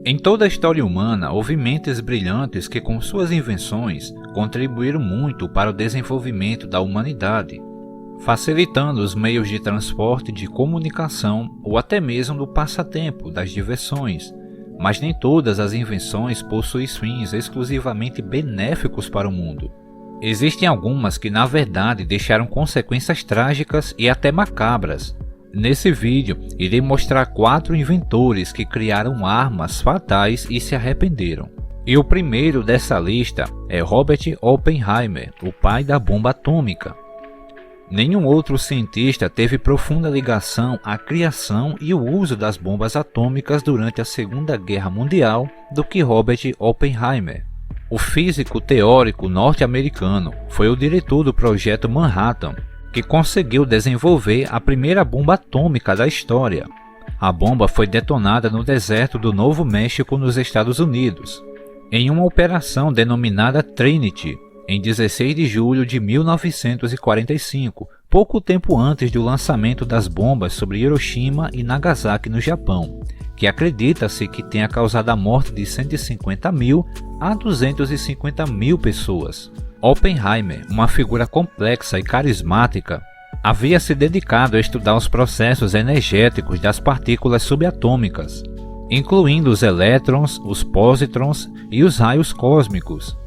Em toda a história humana, houve mentes brilhantes que com suas invenções contribuíram muito para o desenvolvimento da humanidade, facilitando os meios de transporte, de comunicação ou até mesmo do passatempo, das diversões. Mas nem todas as invenções possuem fins exclusivamente benéficos para o mundo. Existem algumas que na verdade deixaram consequências trágicas e até macabras. Nesse vídeo, irei mostrar 4 inventores que criaram armas fatais e se arrependeram. E o primeiro dessa lista é Robert Oppenheimer, o pai da bomba atômica. Nenhum outro cientista teve profunda ligação à criação e o uso das bombas atômicas durante a Segunda Guerra Mundial do que Robert Oppenheimer. O físico teórico norte-americano foi o diretor do Projeto Manhattan, que conseguiu desenvolver a primeira bomba atômica da história. A bomba foi detonada no deserto do Novo México, nos Estados Unidos, em uma operação denominada Trinity, em 16 de julho de 1945, pouco tempo antes do lançamento das bombas sobre Hiroshima e Nagasaki no Japão, que acredita-se que tenha causado a morte de 150.000 a 250.000 pessoas. Oppenheimer, uma figura complexa e carismática, havia se dedicado a estudar os processos energéticos das partículas subatômicas, incluindo os elétrons, os pósitrons e os raios cósmicos.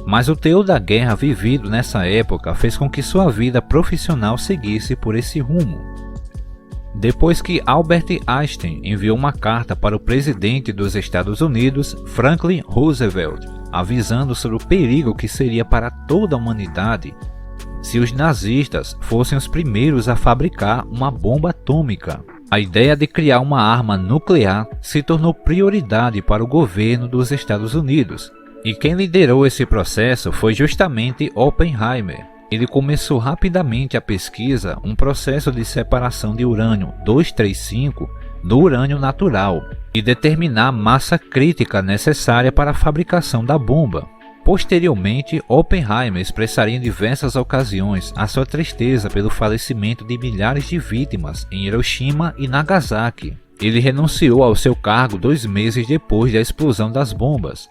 Mas o teor da guerra vivido nessa época fez com que sua vida profissional seguisse por esse rumo. Depois que Albert Einstein enviou uma carta para o presidente dos Estados Unidos, Franklin Roosevelt, avisando sobre o perigo que seria para toda a humanidade se os nazistas fossem os primeiros a fabricar uma bomba atômica. A ideia de criar uma arma nuclear se tornou prioridade para o governo dos Estados Unidos, e quem liderou esse processo foi justamente Oppenheimer. Ele começou rapidamente a pesquisa um processo de separação de urânio 235 do urânio natural e determinar a massa crítica necessária para a fabricação da bomba. Posteriormente, Oppenheimer expressaria em diversas ocasiões a sua tristeza pelo falecimento de milhares de vítimas em Hiroshima e Nagasaki. Ele renunciou ao seu cargo 2 meses depois da explosão das bombas.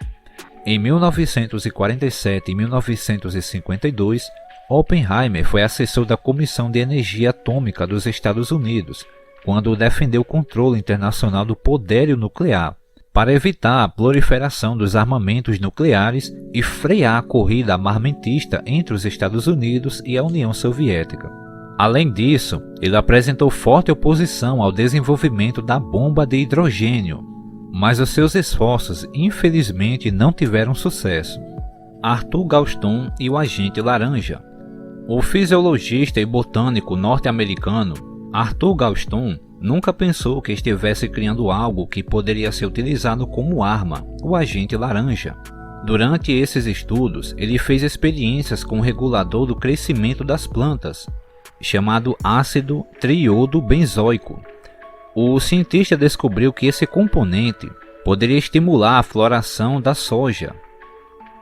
Em 1947 e 1952, Oppenheimer foi assessor da Comissão de Energia Atômica dos Estados Unidos, quando defendeu o controle internacional do poderio nuclear, para evitar a proliferação dos armamentos nucleares e frear a corrida armamentista entre os Estados Unidos e a União Soviética. Além disso, ele apresentou forte oposição ao desenvolvimento da bomba de hidrogênio, mas os seus esforços infelizmente não tiveram sucesso. Arthur Galston e o agente laranja. O fisiologista e botânico norte-americano Arthur Galston nunca pensou que estivesse criando algo que poderia ser utilizado como arma, o agente laranja. Durante esses estudos, ele fez experiências com o regulador do crescimento das plantas, chamado ácido triodo-benzoico. O cientista descobriu que esse componente poderia estimular a floração da soja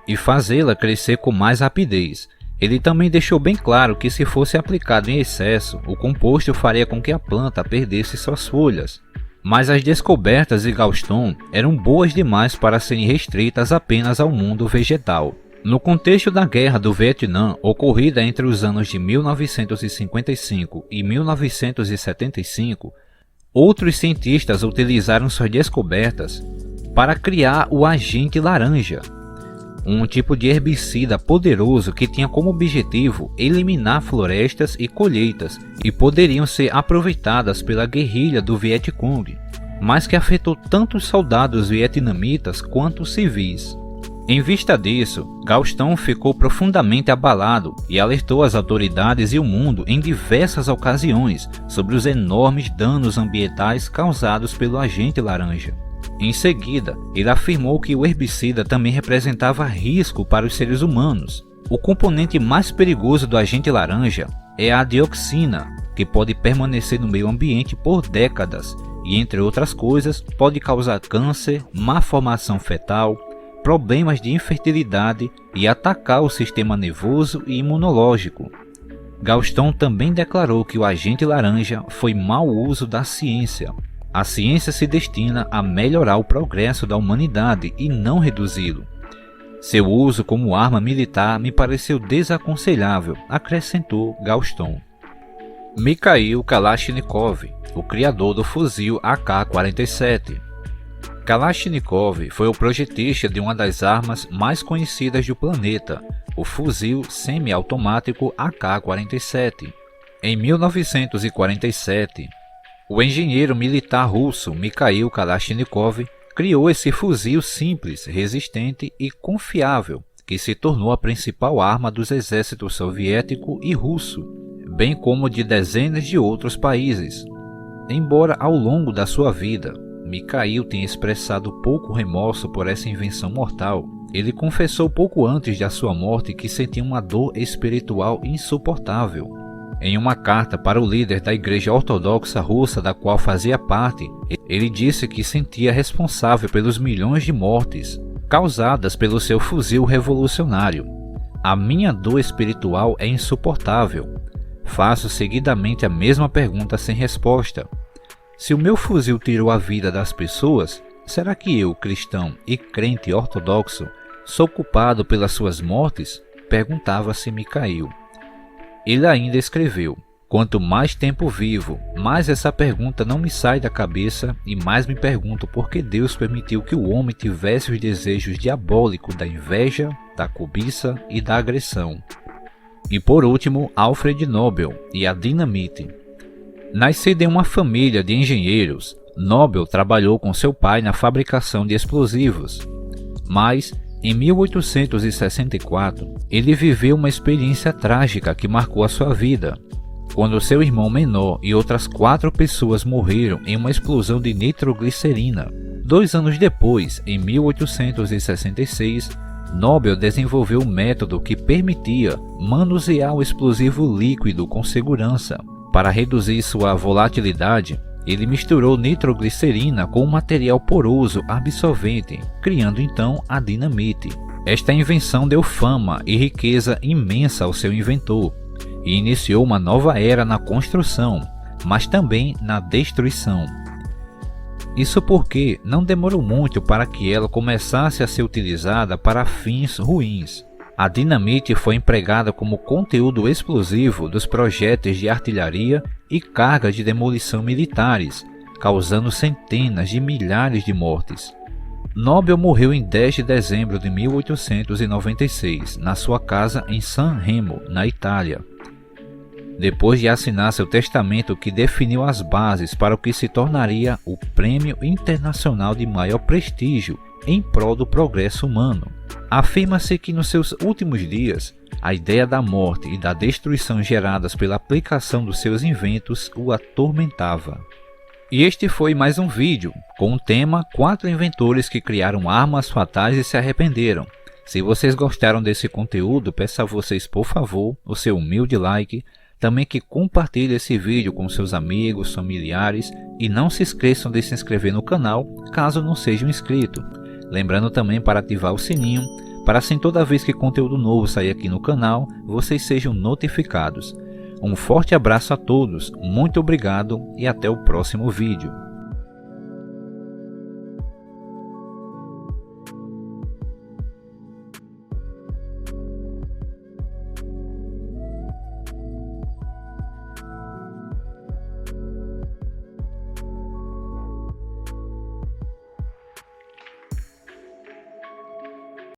e fazê-la crescer com mais rapidez. Ele também deixou bem claro que se fosse aplicado em excesso, o composto faria com que a planta perdesse suas folhas. Mas as descobertas de Galston eram boas demais para serem restritas apenas ao mundo vegetal. No contexto da Guerra do Vietnã, ocorrida entre os anos de 1955 e 1975, outros cientistas utilizaram suas descobertas para criar o agente laranja, um tipo de herbicida poderoso que tinha como objetivo eliminar florestas e colheitas e poderiam ser aproveitadas pela guerrilha do Vietcong, mas que afetou tanto os soldados vietnamitas quanto os civis. Em vista disso, Galston ficou profundamente abalado e alertou as autoridades e o mundo em diversas ocasiões sobre os enormes danos ambientais causados pelo agente laranja. Em seguida, ele afirmou que o herbicida também representava risco para os seres humanos. O componente mais perigoso do agente laranja é a dioxina, que pode permanecer no meio ambiente por décadas e, entre outras coisas, pode causar câncer, má formação fetal, problemas de infertilidade e atacar o sistema nervoso e imunológico. Galston também declarou que o agente laranja foi mau uso da ciência. A ciência se destina a melhorar o progresso da humanidade e não reduzi-lo. Seu uso como arma militar me pareceu desaconselhável, acrescentou Galston. Mikhail Kalashnikov, o criador do fuzil AK-47. Kalashnikov foi o projetista de uma das armas mais conhecidas do planeta, o fuzil semiautomático AK-47. Em 1947, o engenheiro militar russo Mikhail Kalashnikov criou esse fuzil simples, resistente e confiável, que se tornou a principal arma dos exércitos soviético e russo, bem como de dezenas de outros países. Embora ao longo da sua vida, Mikhail tenha expressado pouco remorso por essa invenção mortal, ele confessou pouco antes da sua morte que sentia uma dor espiritual insuportável. Em uma carta para o líder da Igreja Ortodoxa Russa da qual fazia parte, ele disse que sentia responsável pelos milhões de mortes causadas pelo seu fuzil revolucionário. A minha dor espiritual é insuportável. Faço seguidamente a mesma pergunta sem resposta. Se o meu fuzil tirou a vida das pessoas, será que eu, cristão e crente ortodoxo, sou culpado pelas suas mortes? Perguntava-se Mikhail. Ele ainda escreveu: quanto mais tempo vivo, mais essa pergunta não me sai da cabeça e mais me pergunto por que Deus permitiu que o homem tivesse os desejos diabólicos da inveja, da cobiça e da agressão. E por último, Alfred Nobel e a dinamite. Nascido em uma família de engenheiros, Nobel trabalhou com seu pai na fabricação de explosivos. Mas, em 1864, ele viveu uma experiência trágica que marcou a sua vida, quando seu irmão menor e outras 4 pessoas morreram em uma explosão de nitroglicerina. 2 anos depois, em 1866, Nobel desenvolveu um método que permitia manusear o explosivo líquido com segurança. Para reduzir sua volatilidade, ele misturou nitroglicerina com um material poroso absorvente, criando então a dinamite. Esta invenção deu fama e riqueza imensa ao seu inventor e iniciou uma nova era na construção, mas também na destruição. Isso porque não demorou muito para que ela começasse a ser utilizada para fins ruins. A dinamite foi empregada como conteúdo explosivo dos projéteis de artilharia e cargas de demolição militares, causando centenas de milhares de mortes. Nobel morreu em 10 de dezembro de 1896, na sua casa em San Remo, na Itália. Depois de assinar seu testamento que definiu as bases para o que se tornaria o prêmio internacional de maior prestígio em prol do progresso humano. Afirma-se que nos seus últimos dias, a ideia da morte e da destruição geradas pela aplicação dos seus inventos o atormentava. E este foi mais um vídeo com o tema 4 inventores que criaram armas fatais e se arrependeram. Se vocês gostaram desse conteúdo, peço a vocês por favor o seu humilde like, também que compartilhe esse vídeo com seus amigos, familiares e não se esqueçam de se inscrever no canal caso não sejam inscritos. Lembrando também para ativar o sininho, para assim toda vez que conteúdo novo sair aqui no canal, vocês sejam notificados. Um forte abraço a todos, muito obrigado e até o próximo vídeo.